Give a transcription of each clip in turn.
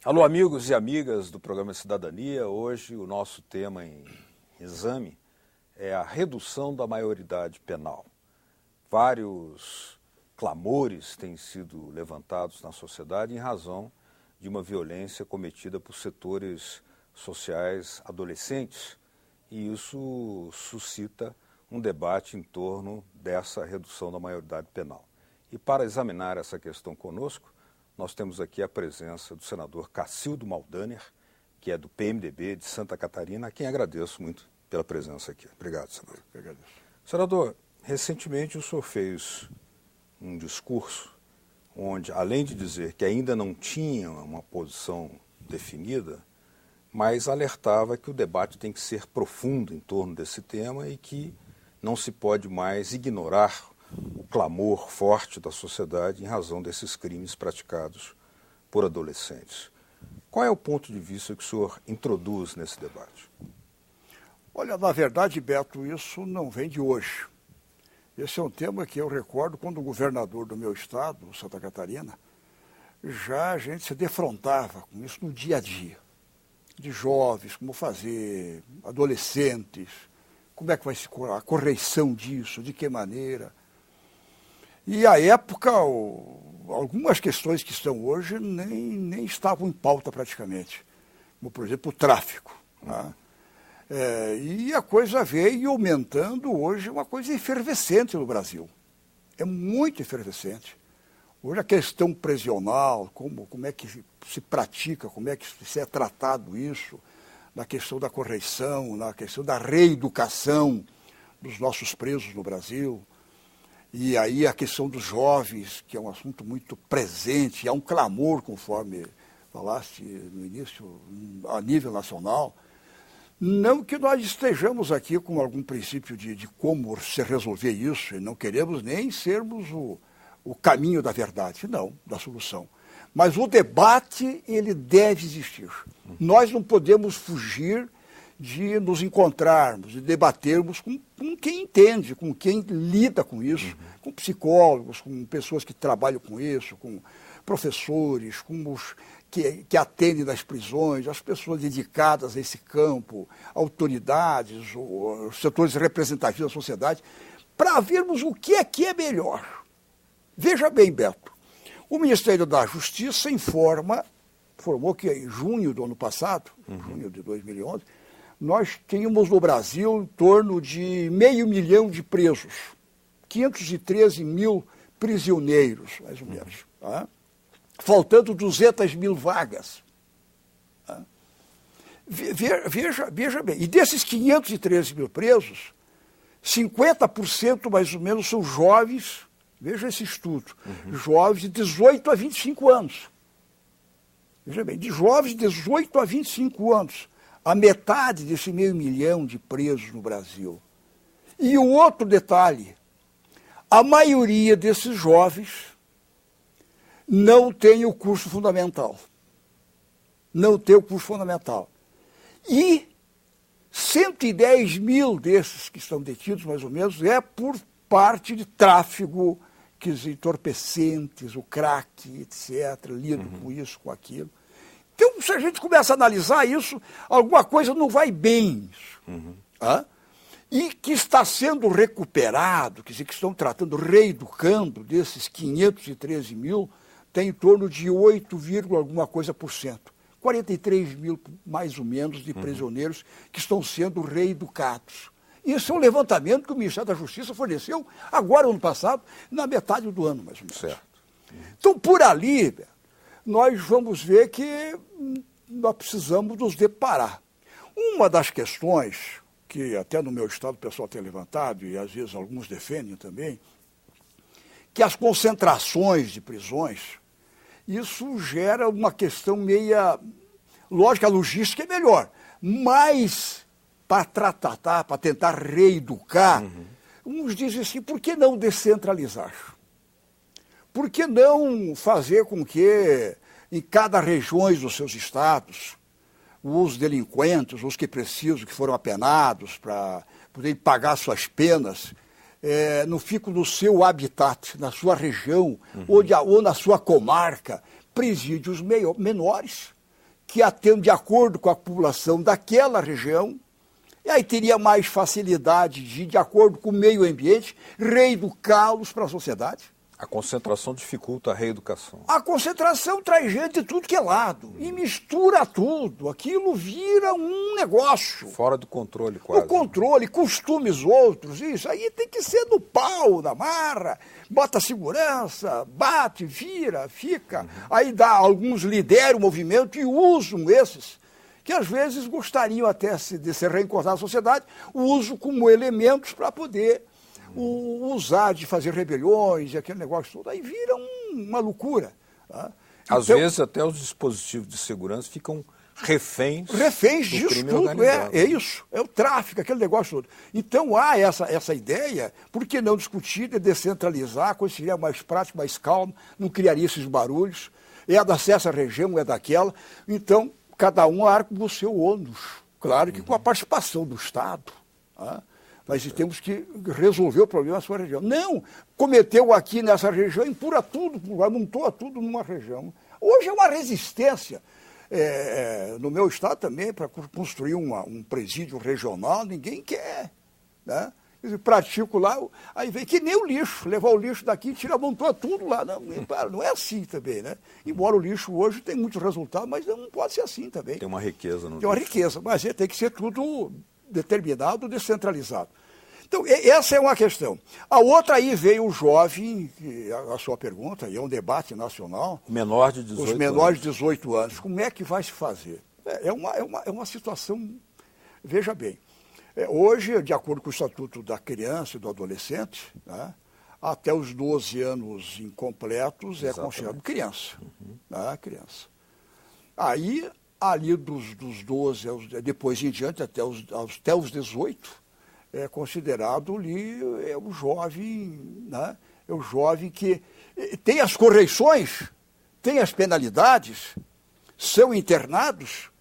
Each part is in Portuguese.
Alô, amigos e amigas do programa Cidadania. Hoje o nosso tema em exame é a redução da maioridade penal. Vários clamores têm sido levantados na sociedade em razão de uma violência cometida por setores sociais adolescentes, e isso suscita um debate em torno dessa redução da maioridade penal. E para examinar essa questão conosco, nós temos aqui a presença do senador Cacildo Maldaner, que é do PMDB de Santa Catarina, a quem agradeço muito pela presença aqui. Obrigado, senador. Eu agradeço. Senador, recentemente o senhor fez um discurso onde, além de dizer que ainda não tinha uma posição definida, mas alertava que o debate tem que ser profundo em torno desse tema e que não se pode mais ignorar o clamor forte da sociedade em razão desses crimes praticados por adolescentes. Qual é o ponto de vista que o senhor introduz nesse debate? Olha, na verdade, Beto, isso não vem de hoje. Esse é um tema que eu recordo quando o governador do meu estado, Santa Catarina, já a gente se defrontava com isso no dia a dia. De jovens, como fazer, adolescentes, como é que vai ser a correção disso, de que maneira. E à época, algumas questões que estão hoje nem estavam em pauta praticamente, como por exemplo o tráfico. Tá? E a coisa veio aumentando hoje, uma coisa efervescente no Brasil. É muito efervescente. Hoje a questão prisional, como é que se pratica, como é que se é tratado isso, na questão da correção, na questão da reeducação dos nossos presos no Brasil. E aí a questão dos jovens, que é um assunto muito presente, há um clamor, conforme falaste no início, a nível nacional. Não que nós estejamos aqui com algum princípio de como se resolver isso, e não queremos nem sermos o caminho da verdade, não, da solução. Mas o debate, ele deve existir. Nós não podemos fugir de nos encontrarmos, de debatermos com quem entende, com quem lida com isso, com psicólogos, com pessoas que trabalham com isso, com professores, com os que atendem nas prisões, as pessoas dedicadas a esse campo, autoridades, os setores representativos da sociedade, para vermos o que é melhor. Veja bem, Beto, o Ministério da Justiça informou que em junho do ano passado, junho de 2011, nós tínhamos no Brasil em torno de 500 mil de presos, 513 mil prisioneiros, mais ou menos, tá? Faltando 200 mil vagas. Tá? Veja bem, e desses 513 mil presos, 50% mais ou menos são jovens, veja esse estudo, jovens de 18 a 25 anos. Veja bem, de jovens de 18 a 25 anos. A metade desse 500 mil de presos no Brasil. E o outro detalhe, a maioria desses jovens não tem o curso fundamental. Não tem o curso fundamental. E 110 mil desses que estão detidos, mais ou menos, é por parte de tráfico, que os entorpecentes, o crack, etc., lidam com isso, com aquilo. Então, se a gente começa a analisar isso, alguma coisa não vai bem. E que está sendo recuperado, quer dizer, que estão tratando, reeducando desses 513 mil, tem em torno de 8, alguma coisa por cento. 43 mil, mais ou menos, de prisioneiros que estão sendo reeducados. Isso é um levantamento que o Ministério da Justiça forneceu agora, ano passado, na metade do ano, mais ou menos. Certo. Então, por ali, nós vamos ver que nós precisamos nos deparar. Uma das questões que até no meu estado o pessoal tem levantado, e às vezes alguns defendem também, que as concentrações de prisões, isso gera uma questão meia... Lógico, a logística é melhor, mas para tratar, para tentar reeducar, uns dizem assim, por que não descentralizar? Por que não fazer com que em cada região dos seus estados, os delinquentes, os que precisam, que foram apenados para poderem pagar suas penas, não ficam no seu habitat, na sua região, ou na sua comarca, presídios menores, que atendam de acordo com a população daquela região, e aí teria mais facilidade de acordo com o meio ambiente, reeducá-los para a sociedade. A concentração dificulta a reeducação. A concentração traz gente de tudo que é lado e mistura tudo. Aquilo vira um negócio. Fora do controle, quase. O controle, costumes outros, isso aí tem que ser do pau, da marra. Bota segurança, bate, vira, fica. Aí dá, alguns lideram o movimento e usam esses, que às vezes gostariam até de se reencontrar na sociedade, usam como elementos para poder usar de fazer rebeliões e aquele negócio todo, aí vira uma loucura. Tá? Às vezes até os dispositivos de segurança ficam reféns disso tudo, é isso, é o tráfico, aquele negócio todo. Então há essa ideia, por que não discutir de descentralizar, a coisa seria mais prática, mais calma, não criaria esses barulhos, é dessa região, é daquela, então cada um arca o seu ônus, claro que com a participação do Estado, tá? Mas temos que resolver o problema na sua região. Não, cometeu aqui nessa região, empurra tudo, montou tudo numa região. Hoje é uma resistência. No meu estado também, para construir um presídio regional, ninguém quer. Né? Pratico lá, aí vem que nem o lixo, levar o lixo daqui e montou tudo lá. Não é assim também, né? Embora o lixo hoje tem muito resultado, mas não pode ser assim também. Tem uma riqueza no Tem uma riqueza, mas tem que ser tudo determinado, descentralizado. Então, essa é uma questão. A outra aí veio o jovem, a sua pergunta, e é um debate nacional. Menor de 18 anos. Os menores de 18 anos. Como é que vai se fazer? É uma situação, veja bem, hoje, de acordo com o Estatuto da Criança e do Adolescente, né, até os 12 anos incompletos é considerado criança. Né, criança. Aí, ali dos 12, depois em diante, até os 18, é considerado ali o jovem, né? É o jovem que tem as correições, tem as penalidades, são internados,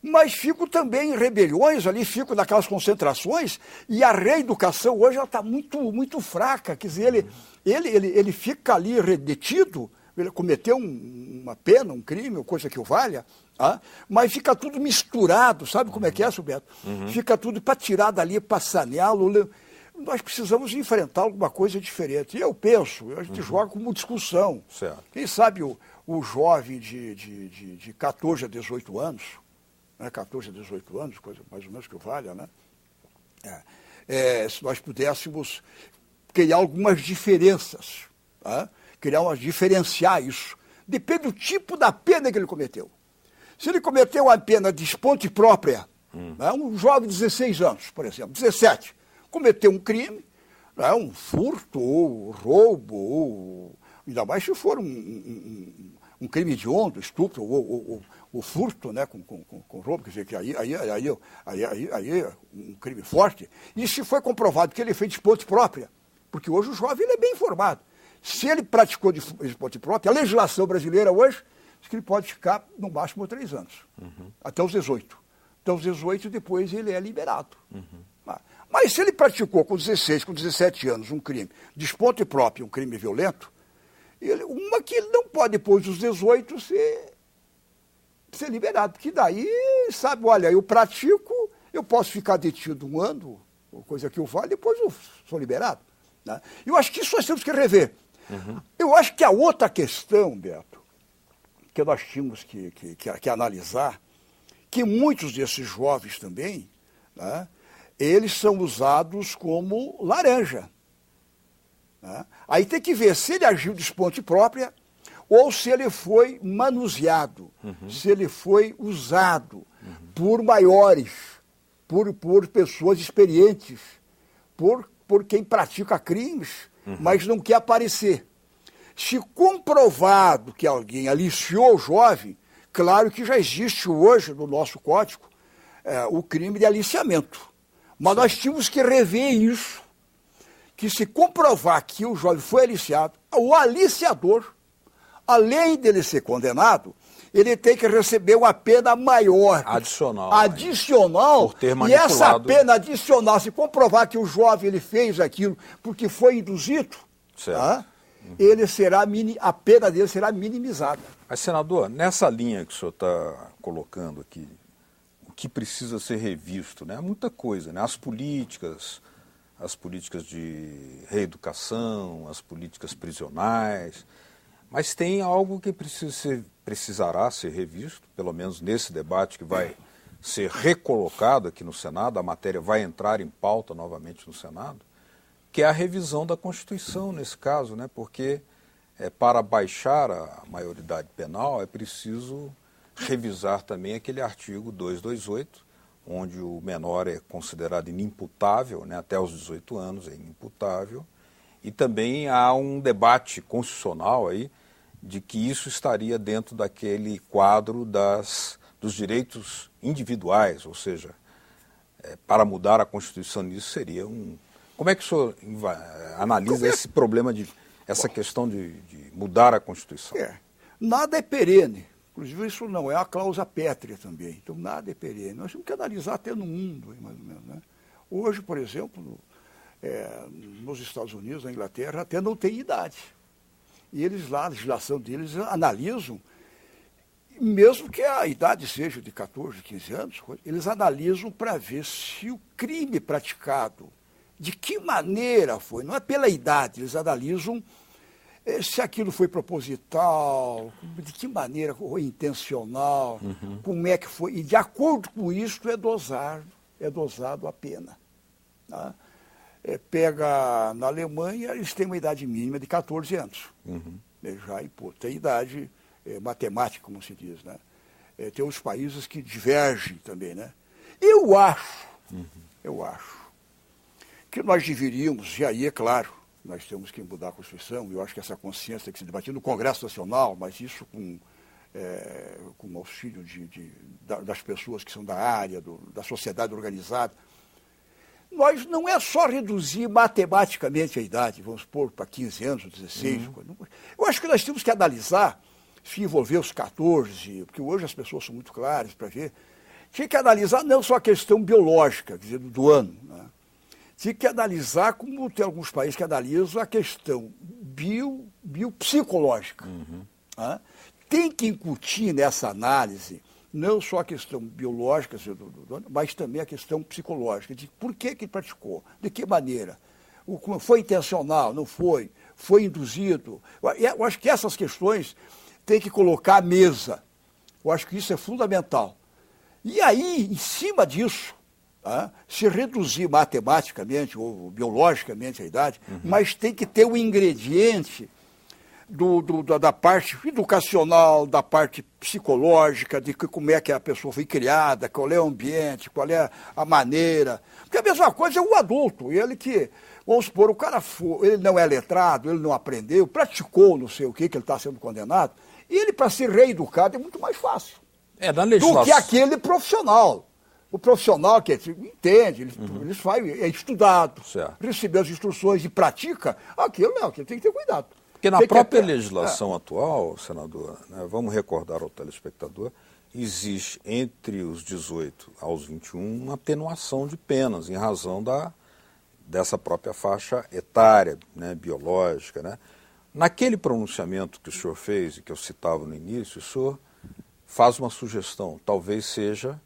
mas ficam também em rebeliões ali, ficam naquelas concentrações, e a reeducação hoje está muito, muito fraca. Quer dizer, ele fica ali detido, ele cometeu uma pena, um crime, ou coisa que o valha, mas fica tudo misturado, sabe como é que é, Silberto? Fica tudo para tirar dali, para saneá-lo. Nós precisamos enfrentar alguma coisa diferente. E eu penso, a gente joga como discussão. Certo. Quem sabe o jovem de 14 a 18 anos, né, 14 a 18 anos, coisa mais ou menos que o valha, né? Se nós pudéssemos criar algumas diferenças, diferenciar isso. Depende do tipo da pena que ele cometeu. Se ele cometeu uma pena de esponte própria, né, um jovem de 16 anos, por exemplo, 17, cometeu um crime, né, um furto, ou roubo, ou, ainda mais se for um crime hediondo, estupro, ou furto, né, com roubo, quer dizer, que aí é um crime forte. E se foi comprovado que ele fez de esponte própria, porque hoje o jovem ele é bem informado. Se ele praticou de esponte própria, a legislação brasileira hoje diz que ele pode ficar no máximo 3 anos, até os 18. Até os 18 depois ele é liberado. Mas se ele praticou com 16, com 17 anos um crime de esponte própria, um crime violento, que ele não pode depois dos 18 ser liberado, porque daí, sabe, olha, eu pratico, eu posso ficar detido 1 ano, coisa que eu falo, depois eu sou liberado. Né? Eu acho que isso nós temos que rever. Eu acho que a outra questão, Beto, que nós tínhamos que analisar, que muitos desses jovens também, né, eles são usados como laranja. Né? Aí tem que ver se ele agiu de esponte própria ou se ele foi manuseado, se ele foi usado por maiores, por pessoas experientes, por quem pratica crimes, mas não quer aparecer. Se comprovado que alguém aliciou o jovem, claro que já existe hoje no nosso código o crime de aliciamento. Mas nós tínhamos que rever isso, que se comprovar que o jovem foi aliciado, o aliciador, além dele ser condenado, ele tem que receber uma pena maior. Adicional. Por ter manipulado. E essa pena adicional, se comprovar que o jovem ele fez aquilo porque foi induzido, a pena dele será minimizada. Mas, senador, nessa linha que o senhor está colocando aqui, o que precisa ser revisto, né? Muita coisa, né? As políticas de reeducação, as políticas prisionais, mas tem algo que precisará ser revisto, pelo menos nesse debate que vai ser recolocado aqui no Senado, a matéria vai entrar em pauta novamente no Senado, que é a revisão da Constituição nesse caso, né? Porque para baixar a maioridade penal é preciso revisar também aquele artigo 228, onde o menor é considerado inimputável, né? Até os 18 anos é inimputável, e também há um debate constitucional aí de que isso estaria dentro daquele quadro dos direitos individuais, ou seja, para mudar a Constituição nisso seria um... Como é que o senhor analisa esse problema, essa questão de mudar a Constituição? Nada é perene. Inclusive, isso não é uma cláusula pétrea também. Então, nada é perene. Nós temos que analisar até no mundo, mais ou menos, né? Hoje, por exemplo, nos Estados Unidos, na Inglaterra, até não tem idade. E eles lá, a legislação deles, analisam, mesmo que a idade seja de 14, 15 anos, eles analisam para ver se o crime praticado, de que maneira foi, não é pela idade, eles analisam se aquilo foi proposital, de que maneira foi intencional, como é que foi, e de acordo com isso é dosado a pena. Tá? Pega na Alemanha, eles têm uma idade mínima de 14 anos. Já tem idade matemática, como se diz, né? Tem os países que divergem também, né? Eu acho que nós deveríamos, e aí é claro, nós temos que mudar a Constituição, e eu acho que essa consciência tem que ser debatida no Congresso Nacional, mas isso com o auxílio das pessoas que são da área, da sociedade organizada. Nós não é só reduzir matematicamente a idade, vamos pôr para 15 anos, 16. Eu acho que nós temos que analisar, se envolver os 14, porque hoje as pessoas são muito claras para ver, tinha que analisar não só a questão biológica, quer dizer, do ano, né? Tinha que analisar, como tem alguns países que analisam, a questão biopsicológica. Né? Tem que incutir nessa análise não só a questão biológica, mas também a questão psicológica, de por que ele praticou, de que maneira, foi intencional, não foi, foi induzido. Eu acho que essas questões tem que colocar à mesa. Eu acho que isso é fundamental. E aí, em cima disso, se reduzir matematicamente ou biologicamente a idade, mas tem que ter o ingrediente da parte educacional, da parte psicológica, de como é que a pessoa foi criada, qual é o ambiente, qual é a maneira. Porque a mesma coisa é o adulto, ele que, vamos supor, o cara ele não é letrado, ele não aprendeu, praticou não sei o que ele está sendo condenado, e ele, para ser reeducado, é muito mais fácil do que aquele profissional. O profissional que entende, ele é estudado, recebeu as instruções e pratica, aquilo tem que ter cuidado. Porque na própria legislação atual, senador, né, vamos recordar ao telespectador, existe entre os 18 aos 21 uma atenuação de penas em razão dessa própria faixa etária, né, biológica. Né? Naquele pronunciamento que o senhor fez e que eu citava no início, o senhor faz uma sugestão, talvez seja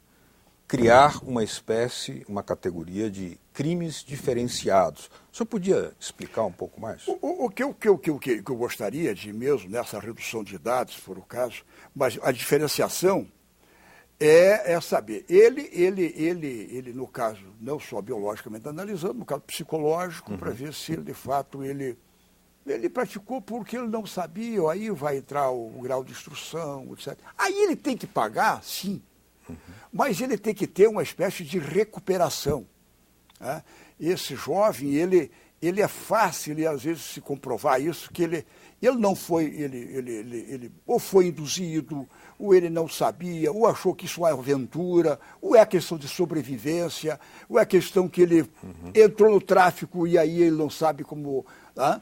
criar uma categoria de crimes diferenciados. O senhor podia explicar um pouco mais? O que eu gostaria de mesmo, nessa redução de idades, se for o caso, mas a diferenciação é saber, ele, no caso, não só biologicamente analisando, no caso psicológico, para ver se ele, de fato, ele praticou porque ele não sabia, aí vai entrar o grau de instrução, etc. Aí ele tem que pagar, sim, mas ele tem que ter uma espécie de recuperação. Né? Esse jovem, ele é fácil, às vezes, se comprovar isso, que ele não foi, ele ou foi induzido, ou ele não sabia, ou achou que isso é aventura, ou é a questão de sobrevivência, ou é a questão que ele entrou no tráfico e aí ele não sabe como... Né?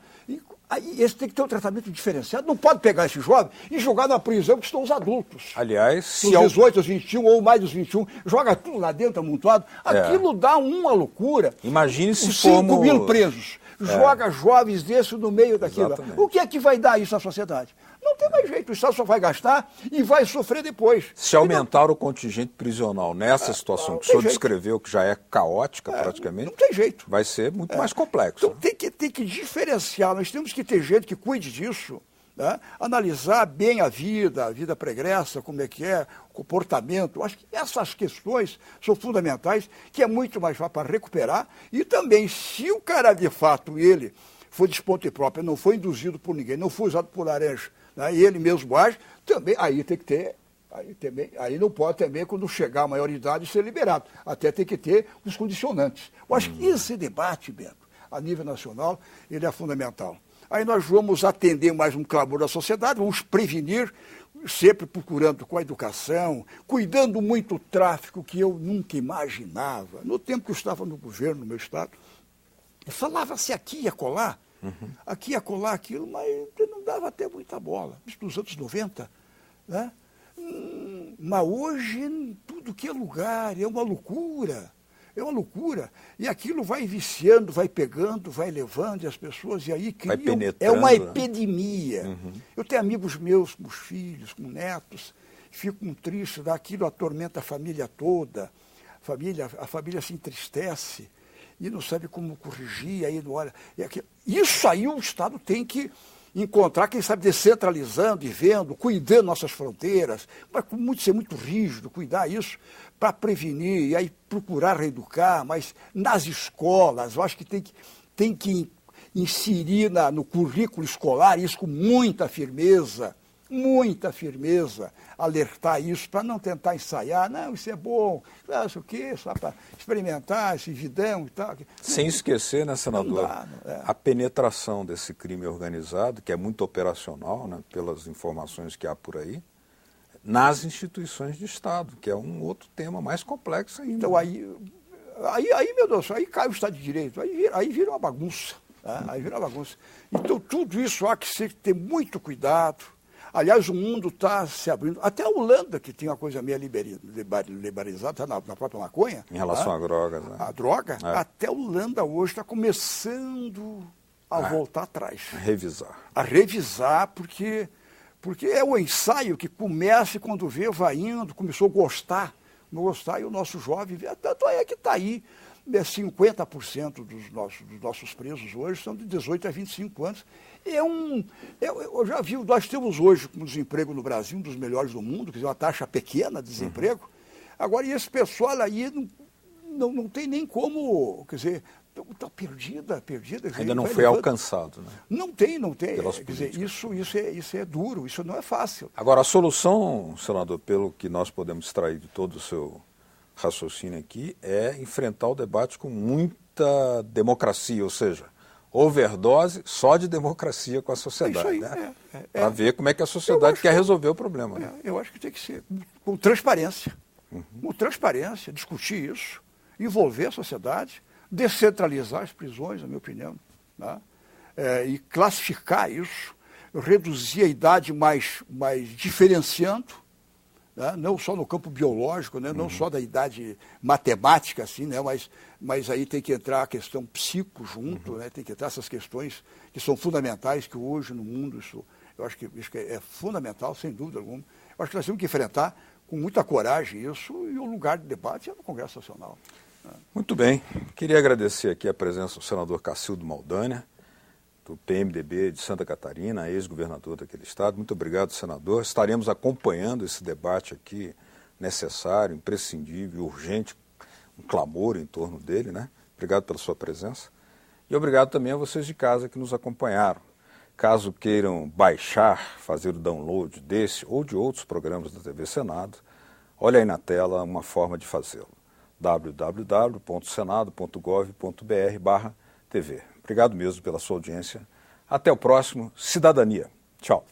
Aí esse tem que ter um tratamento diferenciado. Não pode pegar esse jovem e jogar na prisão que estão os adultos. Aliás, dos 18 aos 21 ou mais dos 21, joga tudo lá dentro amontoado. Aquilo dá uma loucura. Imagine se 5 mil presos. joga jovens desses no meio daquilo. Exatamente. O que é que vai dar isso à sociedade? Não tem mais jeito, o Estado só vai gastar e vai sofrer depois. Se aumentar o contingente prisional nessa situação que o senhor descreveu, que já é caótica praticamente, não tem jeito. Vai ser muito mais complexo. Então tem que diferenciar, nós temos que ter gente que cuide disso, né? Analisar bem a vida pregressa, como é que é, o comportamento. Eu acho que essas questões são fundamentais, que é muito mais fácil para recuperar. E também, se o cara de fato, ele foi de ponta própria, não foi induzido por ninguém, não foi usado por laranja, né? E ele mesmo age, também aí tem que ter. Aí não pode também, quando chegar à maioridade, ser liberado. Até tem que ter os condicionantes. Eu acho que esse debate, Beto, a nível nacional, ele é fundamental. Aí nós vamos atender mais um clamor da sociedade, vamos prevenir, sempre procurando com a educação, cuidando muito do tráfico, que eu nunca imaginava. No tempo que eu estava no governo, no meu estado, falava-se aqui e acolá, aqui e acolá aquilo, mas não dava até muita bola. Isso nos anos 90, né? Mas hoje, em tudo que é lugar, é uma loucura. É uma loucura. E aquilo vai viciando, vai pegando, vai levando, e as pessoas, e aí criam. É uma epidemia. Eu tenho amigos meus com os filhos, com netos, ficam tristes, daquilo atormenta a família toda. A família se entristece e não sabe como corrigir, aí não olha. Isso aí o Estado tem que encontrar, quem sabe, descentralizando e vendo, cuidando nossas fronteiras, mas ser muito rígido, cuidar isso para prevenir e aí procurar reeducar, mas nas escolas, eu acho que tem que inserir no currículo escolar isso com muita firmeza, alertar isso para não tentar ensaiar, não, isso é bom, não sei o quê, só para experimentar esse vidão e tal. Sem esquecer, né, senador, a penetração desse crime organizado, que é muito operacional, né, pelas informações que há por aí, nas instituições de Estado, que é um outro tema mais complexo ainda. Então meu Deus, aí cai o Estado de Direito, aí vira uma bagunça, né? Aí vira uma bagunça. Então tudo isso há que ter muito cuidado. Aliás, o mundo está se abrindo. Até a Holanda, que tinha uma coisa meio liberalizada, na própria maconha. Em relação à droga. Né? A droga, até a Holanda hoje está começando a voltar atrás. A revisar, porque é o ensaio que começa e quando vê, vai indo, começou a gostar, e o nosso jovem, tanto é que está aí. 50% dos nossos presos hoje são de 18 a 25 anos. Eu já vi, nós temos hoje um desemprego no Brasil, um dos melhores do mundo, quer dizer, uma taxa pequena de desemprego. Agora, e esse pessoal aí não tem nem como, quer dizer, está perdida. Ainda não foi alcançado, né? Não tem. Quer dizer, isso é duro, isso não é fácil. Agora, a solução, senador, pelo que nós podemos extrair de todo o seu raciocínio aqui, é enfrentar o debate com muita democracia, ou seja, overdose só de democracia com a sociedade. Aí, né? Para ver como é que a sociedade quer resolver o problema. Né? Eu acho que tem que ser com transparência. Com transparência, discutir isso, envolver a sociedade, descentralizar as prisões, na minha opinião, né? E classificar isso, reduzir a idade mais diferenciando, né? Não só no campo biológico, né? Não só da idade matemática, assim, né? Mas aí tem que entrar a questão psico junto, né? Tem que entrar essas questões que são fundamentais, que hoje no mundo eu acho que isso é fundamental, sem dúvida alguma. Eu acho que nós temos que enfrentar com muita coragem isso, e o lugar de debate é no Congresso Nacional. Né? Muito bem. Queria agradecer aqui a presença do senador Cacildo Maldanha, do PMDB de Santa Catarina, ex-governador daquele estado. Muito obrigado, senador. Estaremos acompanhando esse debate aqui necessário, imprescindível, urgente, um clamor em torno dele, né? Obrigado pela sua presença. E obrigado também a vocês de casa que nos acompanharam. Caso queiram baixar, fazer o download desse ou de outros programas da TV Senado, olha aí na tela uma forma de fazê-lo. www.senado.gov.br/TV. Obrigado mesmo pela sua audiência. Até o próximo Cidadania. Tchau.